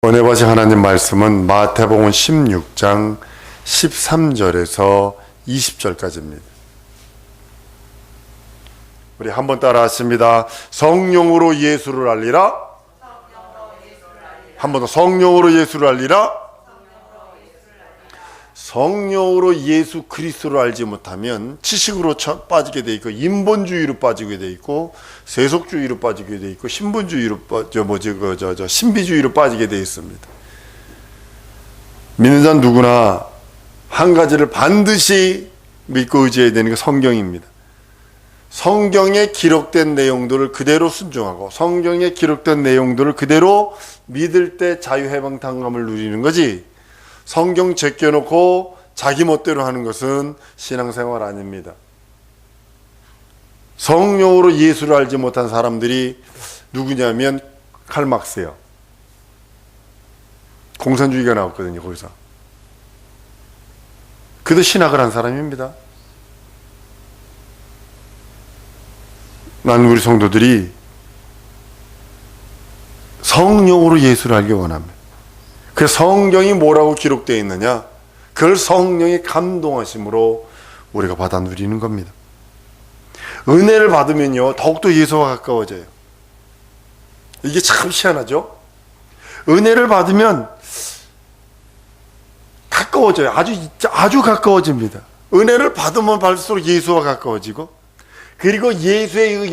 은혜 받으신 하나님 말씀은 마태복음 16장 13절에서 20절까지입니다. 우리 한번 따라 하십니다. 성령으로 예수를 알리라. 한 번 더. 성령으로 예수를 알리라. 성령으로 예수 그리스도를 알지 못하면 지식으로 빠지게 돼 있고, 인본주의로 빠지게 돼 있고, 세속주의로 빠지게 돼 있고, 신분주의로 신비주의로 빠지게 돼 있습니다. 믿는 자는 누구나 한 가지를 반드시 믿고 의지해야 되는 게 성경입니다. 성경에 기록된 내용들을 그대로 순종하고, 성경에 기록된 내용들을 그대로 믿을 때 자유해방탕감을 누리는 거지, 성경 제껴놓고 자기 멋대로 하는 것은 신앙생활 아닙니다. 성령으로 예수를 알지 못한 사람들이 누구냐면 칼 막스예요. 공산주의가 나왔거든요, 거기서. 그도 신학을 한 사람입니다. 나는 우리 성도들이 성령으로 예수를 알기 원합니다. 그 성경이 뭐라고 기록되어 있느냐, 그걸 성령의 감동하심으로 우리가 받아 누리는 겁니다. 은혜를 받으면요 더욱더 예수와 가까워져요. 이게 참 희한하죠. 은혜를 받으면 가까워져요. 아주 가까워집니다. 은혜를 받으면 받을수록 예수와 가까워지고, 그리고 예수의 그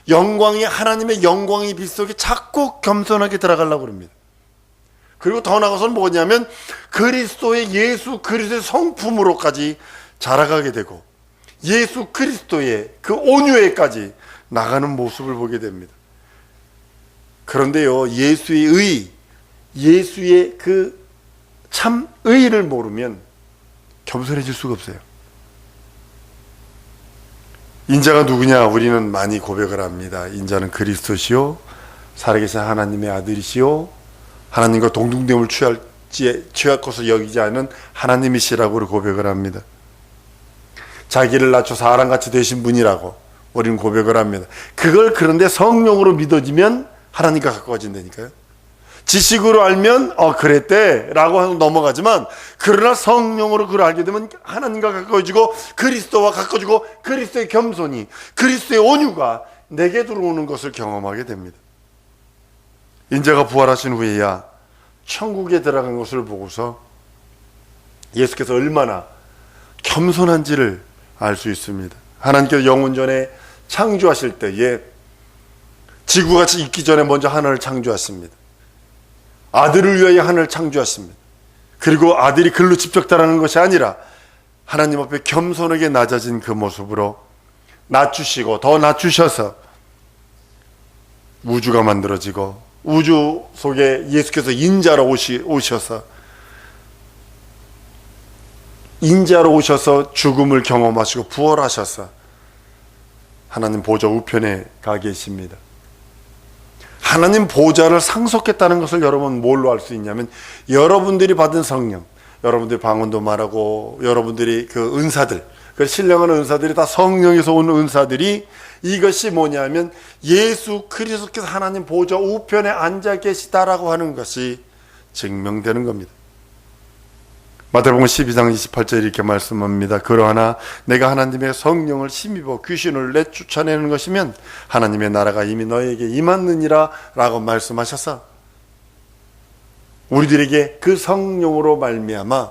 영광이 하나님의 영광의 빛 속에 자꾸 겸손하게 들어가려고 합니다. 그리고 더 나아가서는 뭐냐면 예수 그리스도의 성품으로까지 자라가게 되고, 예수 그리스도의 그 온유에까지 나가는 모습을 보게 됩니다. 그런데요, 예수의 그 참 의를 모르면 겸손해질 수가 없어요. 인자가 누구냐? 우리는 많이 고백을 합니다. 인자는 그리스도시요 살아계신 하나님의 아들이시요 하나님과 동등됨을 취할 것을 여기지 않은 하나님이시라고 고백을 합니다. 자기를 낮춰 사람같이 되신 분이라고 우리는 고백을 합니다. 그걸 그런데 성령으로 믿어지면 하나님과 가까워진다니까요. 지식으로 알면 그랬대 라고 하고 넘어가지만, 그러나 성령으로 그걸 알게 되면 하나님과 가까워지고, 그리스도와 가까워지고, 그리스도의 겸손이, 그리스도의 온유가 내게 들어오는 것을 경험하게 됩니다. 인자가 부활하신 후에야 천국에 들어간 것을 보고서 예수께서 얼마나 겸손한지를 알 수 있습니다. 하나님께서 영원 전에 창조하실 때에 지구가 있기 전에 먼저 하늘을 창조하십니다. 아들을 위하여 하늘을 창조하십니다. 그리고 아들이 글로 직접 따르는 것이 아니라 하나님 앞에 겸손하게 낮아진 그 모습으로 낮추시고, 더 낮추셔서 우주가 만들어지고, 우주 속에 예수께서 인자로 오셔서 죽음을 경험하시고 부활하셔서 하나님 보좌 우편에 가 계십니다. 하나님 보좌를 상속했다는 것을 여러분 뭘로 알 수 있냐면, 여러분들이 받은 성령, 여러분들이 방언도 말하고, 여러분들이 그 은사들, 그 신령한 은사들이 다 성령에서 온 은사들이, 이것이 뭐냐면 예수 그리스도께서 하나님 보좌 우편에 앉아 계시다라고 하는 것이 증명되는 겁니다. 마태복음 12장 28절 이렇게 말씀합니다. 그러하나 내가 하나님의 성령을 힘입어 귀신을 내쫓아내는 것이면 하나님의 나라가 이미 너에게 임했느니라 라고 말씀하셔서, 우리들에게 그 성령으로 말미암아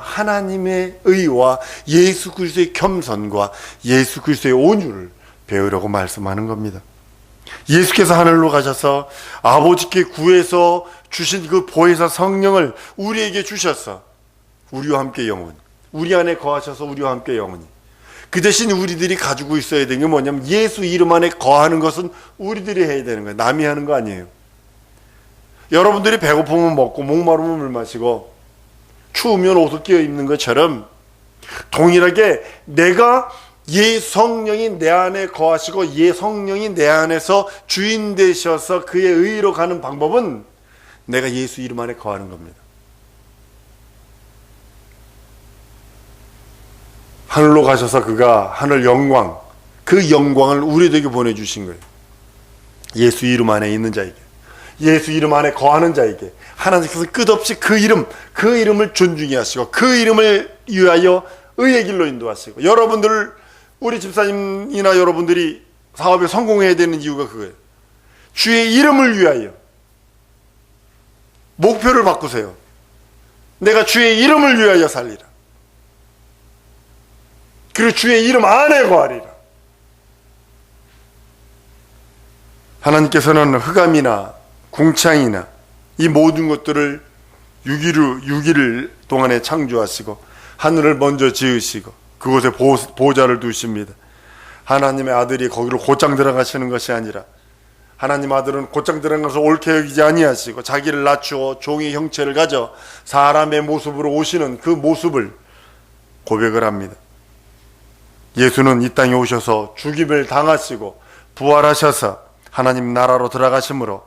하나님의 의와 예수 그리스도의 겸손과 예수 그리스도의 온유를 배우려고 말씀하는 겁니다. 예수께서 하늘로 가셔서 아버지께 구해서 주신 그 보혜사 성령을 우리에게 주셔서 우리와 함께 영원히, 우리 안에 거하셔서 우리와 함께 영원히. 그 대신 우리들이 가지고 있어야 되는 게 뭐냐면, 예수 이름 안에 거하는 것은 우리들이 해야 되는 거예요. 남이 하는 거 아니에요. 여러분들이 배고프면 먹고 목마르면 물 마시고 추우면 옷을 끼워 입는 것처럼, 동일하게 내가 성령이 내 안에 거하시고 성령이 내 안에서 주인 되셔서 그의 의로 가는 방법은 내가 예수 이름 안에 거하는 겁니다. 하늘로 가셔서 그가 하늘 영광, 그 영광을 우리에게 보내주신 거예요. 예수 이름 안에 있는 자에게. 예수 이름 안에 거하는 자에게 하나님께서 끝없이 그 이름을 존중히 하시고 그 이름을 위하여 의의 길로 인도하시고, 여러분들, 우리 집사님이나 여러분들이 사업에 성공해야 되는 이유가 그거예요. 주의 이름을 위하여 목표를 바꾸세요. 내가 주의 이름을 위하여 살리라. 그리고 주의 이름 안에 거하리라. 하나님께서는 흑암이나 궁창이나 이 모든 것들을 6일 동안에 창조하시고 하늘을 먼저 지으시고 그곳에 보호자를 두십니다. 하나님의 아들이 거기로 곧장 들어가시는 것이 아니라, 하나님 아들은 곧장 들어가서 옳게 여기지 아니하시고 자기를 낮추어 종의 형체를 가져 사람의 모습으로 오시는 그 모습을 고백을 합니다. 예수는 이 땅에 오셔서 죽임을 당하시고 부활하셔서 하나님 나라로 들어가심으로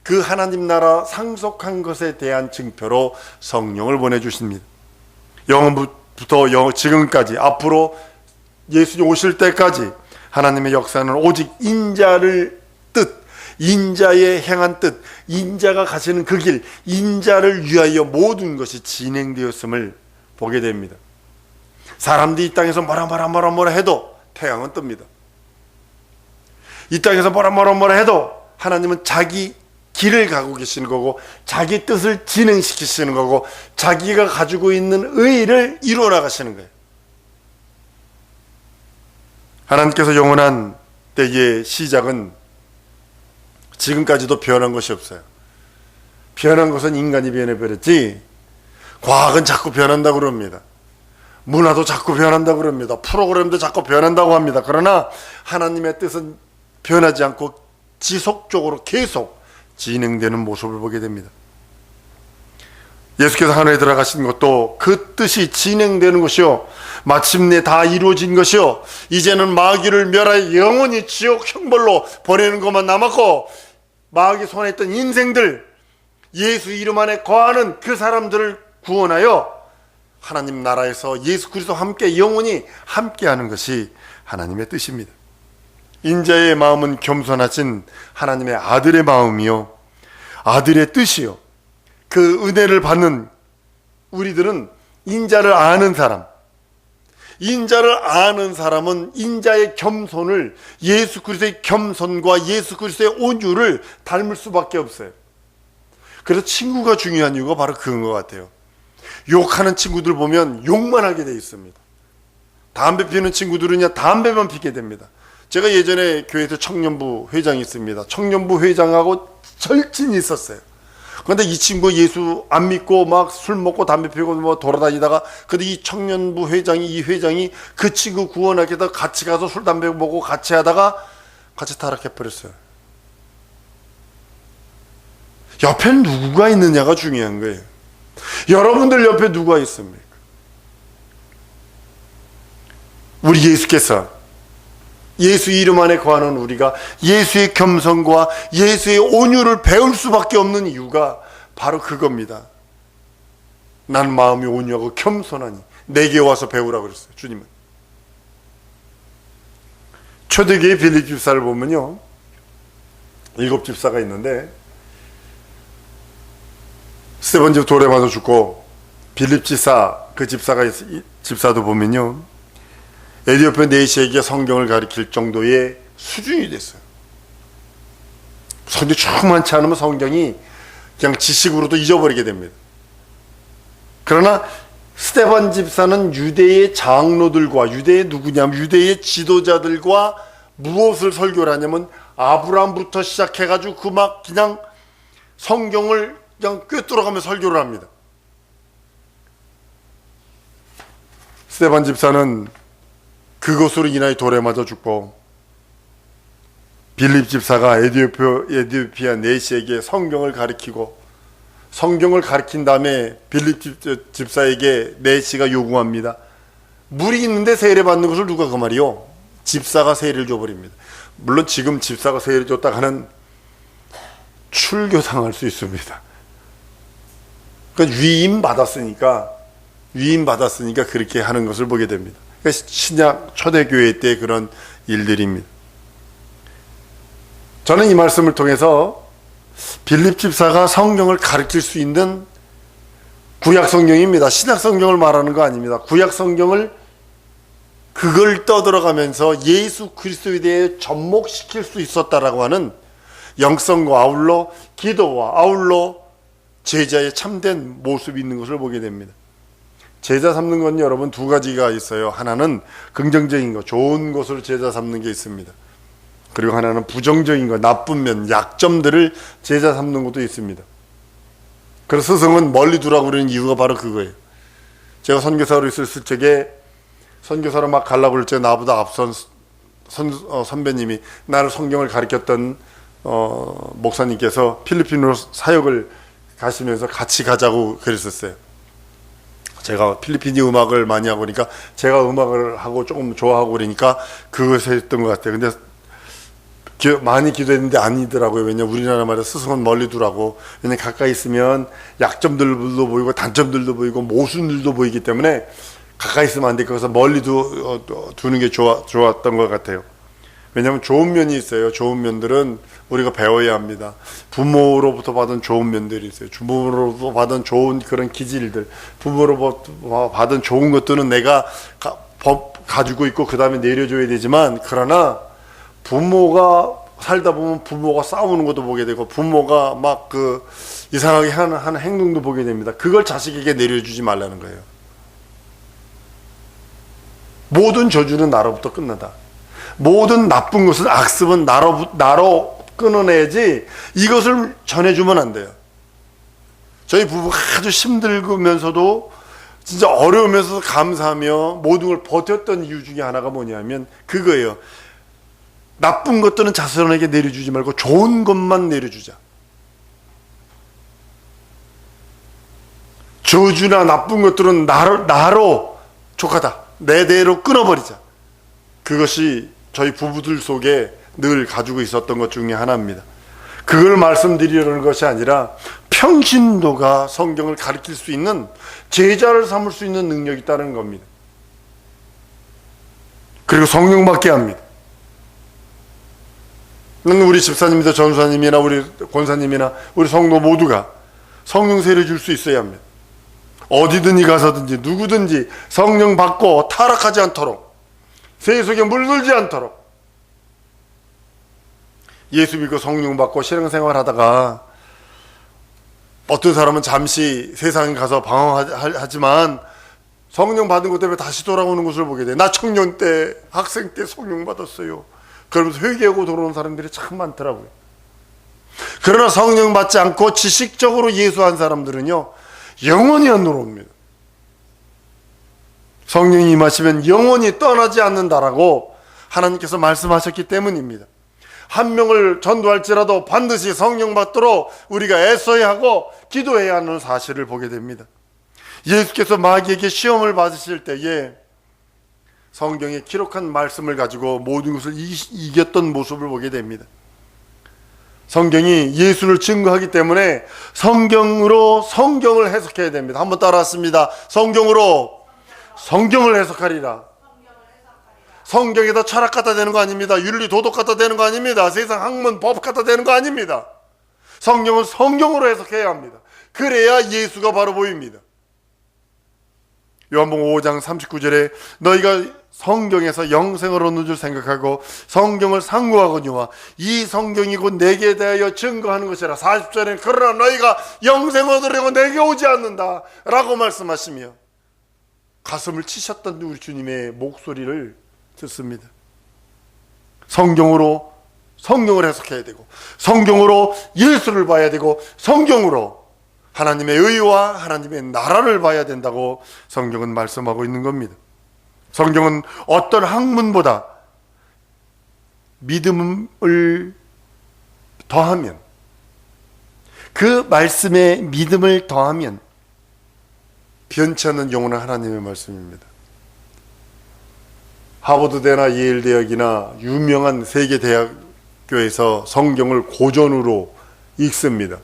그 하나님 나라 상속한 것에 대한 증표로 성령을 보내주십니다. 영원부터 지금까지 앞으로 예수님 오실 때까지 하나님의 역사는 오직 인자를 뜻, 인자의 행한 뜻, 인자가 가시는 그 길, 인자를 위하여 모든 것이 진행되었음을 보게 됩니다. 사람들이 이 땅에서 뭐라 해도 태양은 뜹니다. 이 땅에서 뭐라 해도 하나님은 자기 길을 가고 계시는 거고 자기 뜻을 진행시키시는 거고 자기가 가지고 있는 의의를 이루어 나가시는 거예요. 하나님께서 영원한 때의 시작은 지금까지도 변한 것이 없어요. 변한 것은 인간이 변해버렸지, 과학은 자꾸 변한다고 그럽니다. 문화도 자꾸 변한다고 그럽니다. 프로그램도 자꾸 변한다고 합니다. 그러나 하나님의 뜻은 변하지 않고 지속적으로 계속 진행되는 모습을 보게 됩니다. 예수께서 하늘에 들어가신 것도 그 뜻이 진행되는 것이요, 마침내 다 이루어진 것이요, 이제는 마귀를 멸하여 영원히 지옥 형벌로 보내는 것만 남았고, 마귀 손에 있던 인생들, 예수 이름 안에 거하는 그 사람들을 구원하여 하나님 나라에서 예수 그리스도와 함께 영원히 함께하는 것이 하나님의 뜻입니다. 인자의 마음은 겸손하신 하나님의 아들의 마음이요, 아들의 뜻이요, 그 은혜를 받는 우리들은 인자를 아는 사람, 인자를 아는 사람은 인자의 겸손을, 예수 그리스도의 겸손과 예수 그리스도의 온유를 닮을 수밖에 없어요. 그래서 친구가 중요한 이유가 바로 그런 것 같아요. 욕하는 친구들 보면 욕만 하게 돼 있습니다. 담배 피우는 친구들은요, 담배만 피게 됩니다. 제가 예전에 교회에서 청년부 회장이 있습니다. 청년부 회장하고 절친이 있었어요. 그런데 이 친구 예수 안 믿고 막 술 먹고 담배 피우고 뭐 돌아다니다가, 근데 이 청년부 회장이, 이 회장이 그 친구 구원하기 위해서 같이 가서 술 담배 먹고 같이 하다가 같이 타락해 버렸어요. 옆에 누구가 있느냐가 중요한 거예요. 여러분들 옆에 누가 있습니까? 우리 예수께서, 예수 이름 안에 거하는 우리가 예수의 겸손과 예수의 온유를 배울 수밖에 없는 이유가 바로 그겁니다. 난 마음이 온유하고 겸손하니 내게 와서 배우라고 그랬어요, 주님은. 초대교회 빌립 집사를 보면요, 7 집사가 있는데, 스테반집 돌에 맞아 죽고 빌립 집사, 그 집사도 보면요, 에디오피아 내시에게 성경을 가르칠 정도의 수준이 됐어요. 성경이 충만치 않으면 성경이 그냥 지식으로도 잊어버리게 됩니다. 그러나 스테반 집사는 유대의 장로들과, 유대의 누구냐면 유대의 지도자들과 무엇을 설교를 하냐면 아브라함부터 시작해가지고 그 막 그냥 성경을 그냥 꿰뚫어가며 설교를 합니다. 스테반 집사는 그것으로 인하여 돌에 맞아 죽고, 빌립 집사가 에디오피아 내시에게 성경을 가르치고, 성경을 가르친 다음에 빌립 집사에게 내시가 요구합니다. 물이 있는데 세례 받는 것을 누가 그 말이요? 집사가 세례를 줘버립니다. 물론 지금 집사가 세례를 줬다가는 출교당할 수 있습니다. 그러니까 위임 받았으니까 그렇게 하는 것을 보게 됩니다. 신약 초대교회 때 그런 일들입니다. 저는 이 말씀을 통해서 빌립 집사가 성경을 가르칠 수 있는 구약 성경입니다. 신약 성경을 말하는 거 아닙니다. 구약 성경을 그걸 떠들어가면서 예수 그리스도에 대해 접목시킬 수 있었다라고 하는 영성과 아울러 기도와 아울러 제자의 참된 모습이 있는 것을 보게 됩니다. 제자 삼는 건 여러분 두 가지가 있어요. 하나는 긍정적인 거, 좋은 것으로 제자 삼는 게 있습니다. 그리고 하나는 부정적인 거, 나쁜 면, 약점들을 제자 삼는 것도 있습니다. 그래서 스승은 멀리 두라고 그러는 이유가 바로 그거예요. 제가 선교사로 있었을 적에 선교사로 막 가려고 그럴 때 나보다 앞선 선배님이 나를 성경을 가르쳤던 목사님께서 필리핀으로 사역을 가시면서 같이 가자고 그랬었어요. 제가 필리핀이 음악을 많이 하고 그러니까 제가 음악을 하고 조금 좋아하고 그러니까 그것을 했던 것 같아요. 근데 많이 기도했는데 아니더라고요. 왜냐 우리나라 말에 스승은 멀리 두라고. 왜냐 가까이 있으면 약점들도 보이고 단점들도 보이고 모순들도 보이기 때문에 가까이 있으면 안 돼. 그래서 멀리 두는 게 좋았던 것 같아요. 왜냐하면 좋은 면이 있어요. 좋은 면들은 우리가 배워야 합니다. 부모로부터 받은 좋은 면들이 있어요. 부모로부터 받은 좋은 그런 기질들, 부모로부터 받은 좋은 것들은 내가 가지고 있고 그 다음에 내려줘야 되지만, 그러나 부모가 살다 보면 부모가 싸우는 것도 보게 되고 부모가 막 이상하게 하는 행동도 보게 됩니다. 그걸 자식에게 내려주지 말라는 거예요. 모든 저주는 나로부터 끝나다. 모든 나쁜 것은 악습은 나로 끊어내야지 이것을 전해주면 안 돼요. 저희 부부가 아주 힘들면서도 진짜 어려우면서도 감사하며 모든 걸 버텼던 이유 중에 하나가 뭐냐면 그거예요. 나쁜 것들은 자손에게 내려주지 말고 좋은 것만 내려주자. 저주나 나쁜 것들은 나로 족하다. 내 대로 끊어버리자. 그것이 저희 부부들 속에 늘 가지고 있었던 것 중에 하나입니다. 그걸 말씀드리려는 것이 아니라 평신도가 성경을 가르칠 수 있는, 제자를 삼을 수 있는 능력이 있다는 겁니다. 그리고 성령받게 합니다. 우리 집사님이나 전사님이나 우리 권사님이나 우리 성도 모두가 성령 세례 줄 수 있어야 합니다. 어디든지 가서든지 누구든지 성령 받고 타락하지 않도록, 세속에 물들지 않도록, 예수 믿고 성령 받고 신앙생활 하다가 어떤 사람은 잠시 세상에 가서 방황하지만 성령 받은 것 때문에 다시 돌아오는 것을 보게 돼. 나 청년 때, 학생 때 성령 받았어요. 그러면서 회개하고 돌아오는 사람들이 참 많더라고요. 그러나 성령 받지 않고 지식적으로 예수한 사람들은요, 영원히 안 돌아옵니다. 성령이 임하시면 영원히 떠나지 않는다라고 하나님께서 말씀하셨기 때문입니다. 한 명을 전도할지라도 반드시 성령 받도록 우리가 애써야 하고 기도해야 하는 사실을 보게 됩니다. 예수께서 마귀에게 시험을 받으실 때에 성경에 기록한 말씀을 가지고 모든 것을 이겼던 모습을 보게 됩니다. 성경이 예수를 증거하기 때문에 성경으로 성경을 해석해야 됩니다. 한번 따라했습니다. 성경으로 성경을 해석하리라. 성경에다 철학 갖다 대는 거 아닙니다. 윤리 도덕 갖다 대는 거 아닙니다. 세상 학문 법 갖다 대는 거 아닙니다. 성경은 성경으로 해석해야 합니다. 그래야 예수가 바로 보입니다. 요한복음 5장 39절에 너희가 성경에서 영생을 얻는 줄 생각하고 성경을 상고하거니와 이 성경이 곧 내게 대하여 증거하는 것이라. 40절에 그러나 너희가 영생을 얻으려고 내게 오지 않는다 라고 말씀하시며 가슴을 치셨던 우리 주님의 목소리를 듣습니다. 성경으로 성경을 해석해야 되고, 성경으로 예수를 봐야 되고, 성경으로 하나님의 의와 하나님의 나라를 봐야 된다고 성경은 말씀하고 있는 겁니다. 성경은 어떤 학문보다 믿음을 더하면, 그 말씀에 믿음을 더하면 변치 않는 영원한 하나님의 말씀입니다. 하버드대나 예일대학이나 유명한 세계 대학교에서 성경을 고전으로 읽습니다.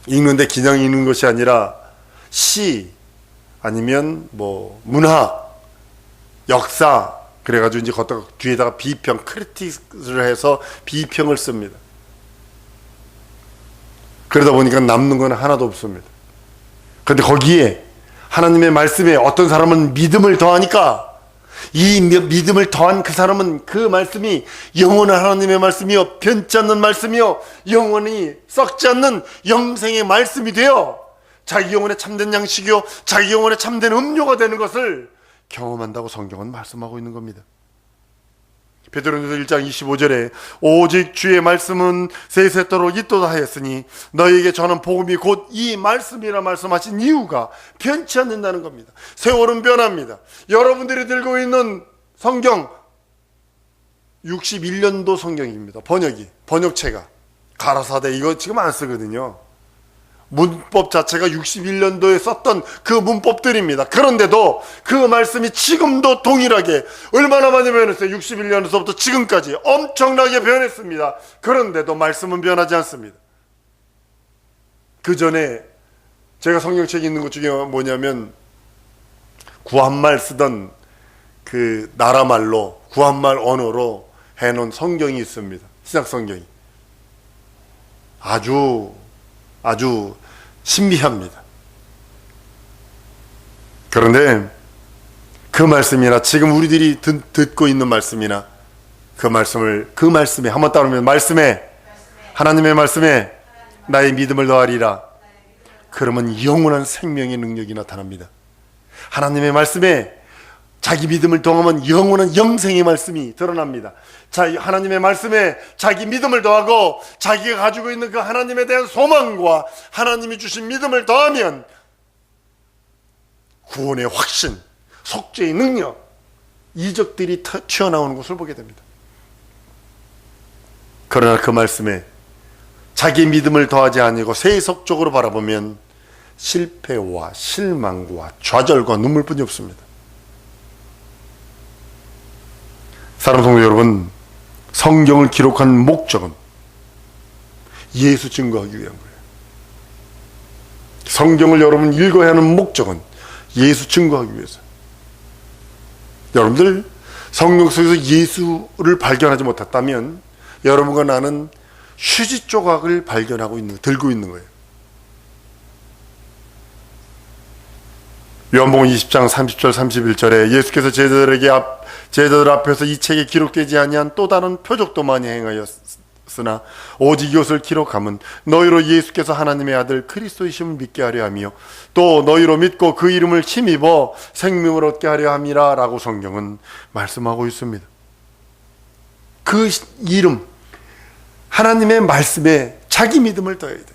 읽는데 그냥 읽는 것이 아니라 시, 아니면 문학, 역사, 그래가지고 이제 뒤에다가 비평, 크리틱을 해서 비평을 씁니다. 그러다 보니까 남는 건 하나도 없습니다. 그런데 거기에 하나님의 말씀에 어떤 사람은 믿음을 더하니까 이 믿음을 더한 그 사람은 그 말씀이 영원한 하나님의 말씀이요, 변치 않는 말씀이요, 영원히 썩지 않는 영생의 말씀이 되어 자기 영혼에 참된 양식이요, 자기 영혼에 참된 음료가 되는 것을 경험한다고 성경은 말씀하고 있는 겁니다. 베드로전서 1장 25절에 오직 주의 말씀은 세세토록 있도다 하였으니 너희에게 저는 복음이 곧 이 말씀이라 말씀하신 이유가 변치 않는다는 겁니다. 세월은 변합니다. 여러분들이 들고 있는 성경 61년도 성경입니다. 번역체가 가라사대 이거 지금 안 쓰거든요. 문법 자체가 61년도에 썼던 그 문법들입니다. 그런데도 그 말씀이 지금도 동일하게 얼마나 많이 변했어요. 61년에서부터 지금까지 엄청나게 변했습니다. 그런데도 말씀은 변하지 않습니다. 그 전에 제가 성경책에 있는 것 중에 뭐냐면 구한말 쓰던 그 나라말로 구한말 언어로 해놓은 성경이 있습니다. 신약 성경이 아주 신비합니다. 그런데 그 말씀이나 지금 우리들이 듣고 있는 말씀이나 그 말씀에 한번 따르면 하나님의 말씀에 나의 믿음을 더하리라. 그러면 영원한 생명의 능력이 나타납니다. 하나님의 말씀에 자기 믿음을 더하면 영원한 영생의 말씀이 드러납니다. 하나님의 말씀에 자기 믿음을 더하고 자기가 가지고 있는 그 하나님에 대한 소망과 하나님이 주신 믿음을 더하면 구원의 확신, 속죄의 능력, 이적들이 튀어나오는 것을 보게 됩니다. 그러나 그 말씀에 자기 믿음을 더하지 아니고 세속적으로 바라보면 실패와 실망과 좌절과 눈물뿐이 없습니다. 사랑하는 성도 여러분, 성경을 기록한 목적은 예수 증거하기 위한 거예요. 성경을 여러분 읽어야 하는 목적은 예수 증거하기 위해서. 여러분들 성경 속에서 예수를 발견하지 못했다면 여러분과 나는 휴지 조각을 들고 있는 거예요. 요한복음 20장 30절 31절에 예수께서 제자들 앞에서 이 책에 기록되지 아니한 또 다른 표적도 많이 행하였으나 오직 이것을 기록함은 너희로 예수께서 하나님의 아들 그리스도이심을 믿게 하려 하며 또 너희로 믿고 그 이름을 힘입어 생명을 얻게 하려 함이라 라고 성경은 말씀하고 있습니다. 그 이름, 하나님의 말씀에 자기 믿음을 더해야 돼요.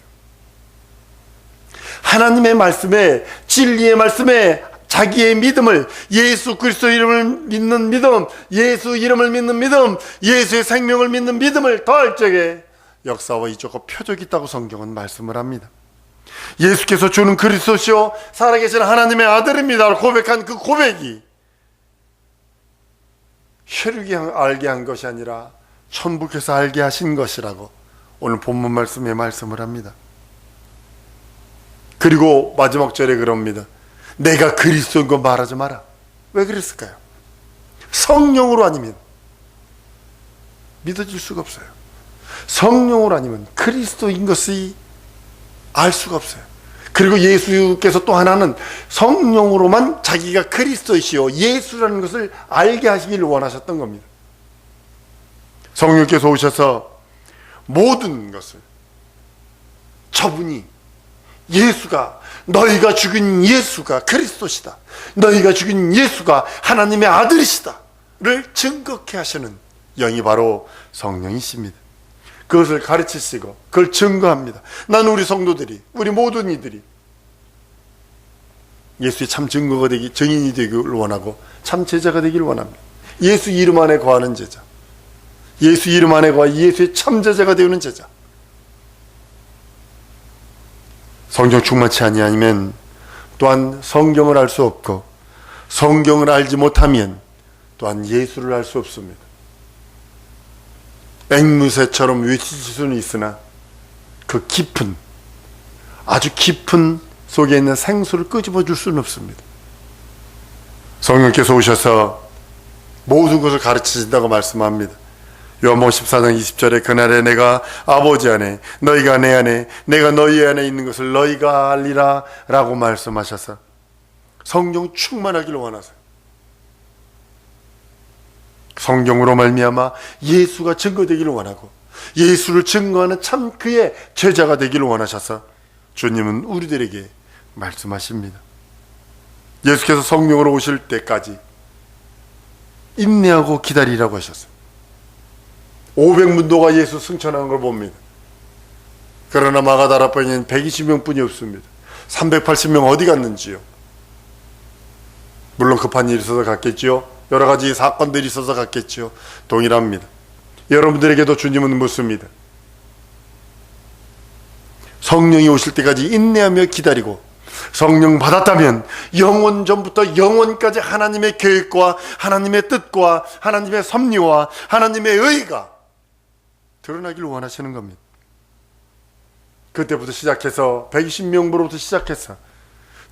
하나님의 말씀에, 진리의 말씀에 자기의 믿음을, 예수 그리스도 이름을 믿는 믿음, 예수 이름을 믿는 믿음, 예수의 생명을 믿는 믿음을 더할 적에 역사와 이적과 표적이 있다고 성경은 말씀을 합니다. 예수께서 주는 그리스도시요 살아계신 하나님의 아들입니다 고백한 그 고백이 혈육이 알게 한 것이 아니라 천부께서 알게 하신 것이라고 오늘 본문 말씀에 말씀을 합니다. 그리고 마지막 절에 그럽니다. 내가 그리스도인 거 말하지 마라. 왜 그랬을까요? 성령으로 아니면 믿어질 수가 없어요. 성령으로 아니면 그리스도인 것이 알 수가 없어요. 그리고 예수께서 또 하나는 성령으로만 자기가 그리스도이시오 예수라는 것을 알게 하시기를 원하셨던 겁니다. 성령께서 오셔서 모든 것을 저분이 예수가 너희가 죽인 예수가 그리스도시다. 너희가 죽인 예수가 하나님의 아들이시다를 증거케 하시는 영이 바로 성령이십니다. 그것을 가르치시고 그걸 증거합니다. 나는 우리 성도들이 우리 모든 이들이 예수의 참 증거가 되기 증인이 되기를 원하고 참 제자가 되기를 원합니다. 예수 이름 안에 거하는 제자, 예수 이름 안에 거하 예수의 참 제자가 되는 제자. 성경 충만치 아니하면 또한 성경을 알 수 없고 성경을 알지 못하면 또한 예수를 알 수 없습니다. 앵무새처럼 외칠 수는 있으나 그 깊은 아주 깊은 속에 있는 생수를 끄집어 줄 수는 없습니다. 성령께서 오셔서 모든 것을 가르치신다고 말씀합니다. 요한복음 14장 20절에 그날에 내가 아버지 안에 너희가 내 안에 내가 너희 안에 있는 것을 너희가 알리라 라고 말씀하셔서 성령 충만하기를 원하세요. 성경으로 말미암아 예수가 증거되기를 원하고 예수를 증거하는 참 그의 제자가 되기를 원하셔서 주님은 우리들에게 말씀하십니다. 예수께서 성령으로 오실 때까지 인내하고 기다리라고 하셨어요. 500문도가 예수 승천하는 걸 봅니다. 그러나 마가다라방에는 120명 뿐이 없습니다. 380명 어디 갔는지요? 물론 급한 일이 있어서 갔겠지요. 여러 가지 사건들이 있어서 갔겠지요. 동일합니다. 여러분들에게도 주님은 묻습니다. 성령이 오실 때까지 인내하며 기다리고 성령 받았다면 영원 전부터 영원까지 하나님의 계획과 하나님의 뜻과 하나님의 섭리와 하나님의 의가 드러나기를 원하시는 겁니다. 그때부터 시작해서 120명부로부터 시작해서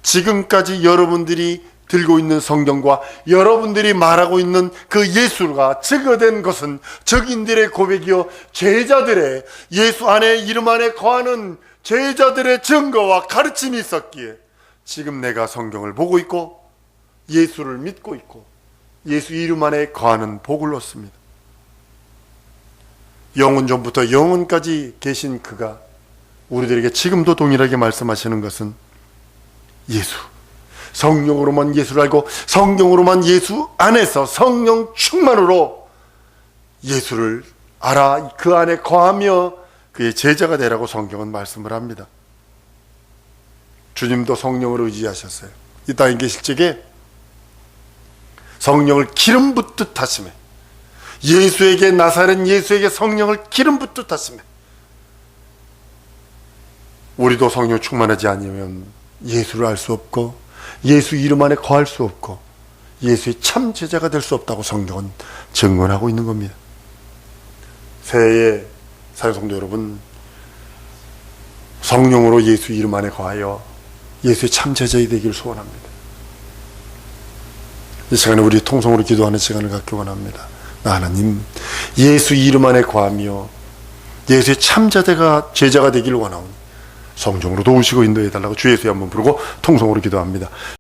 지금까지 여러분들이 들고 있는 성경과 여러분들이 말하고 있는 그 예수가 증거된 것은 적인들의 고백이요 제자들의 예수 안에 이름 안에 거하는 제자들의 증거와 가르침이 있었기에 지금 내가 성경을 보고 있고 예수를 믿고 있고 예수 이름 안에 거하는 복을 얻습니다. 영원 전부터 영원까지 계신 그가 우리들에게 지금도 동일하게 말씀하시는 것은 예수, 성령으로만 예수를 알고 성령으로만 예수 안에서 성령 충만으로 예수를 알아 그 안에 거하며 그의 제자가 되라고 성경은 말씀을 합니다. 주님도 성령을 의지하셨어요. 이 땅에 계실 적에 성령을 기름 붓듯 하시며 예수에게 나사렛 예수에게 성령을 기름 붓듯 하시며 우리도 성령 충만하지 않으면 예수를 알 수 없고 예수 이름 안에 거할 수 없고 예수의 참 제자가 될 수 없다고 성경은 증언하고 있는 겁니다. 새해에 사랑성도 여러분, 성령으로 예수 이름 안에 거하여 예수의 참 제자이 되기를 소원합니다. 이 시간에 우리 통성으로 기도하는 시간을 갖기 원합니다. 하나님, 예수 이름 안에 거하며 예수의 참 제자가 되기를 원하오니 성령으로 도우시고 인도해 달라고 주 예수의 한번 부르고 통성으로 기도합니다.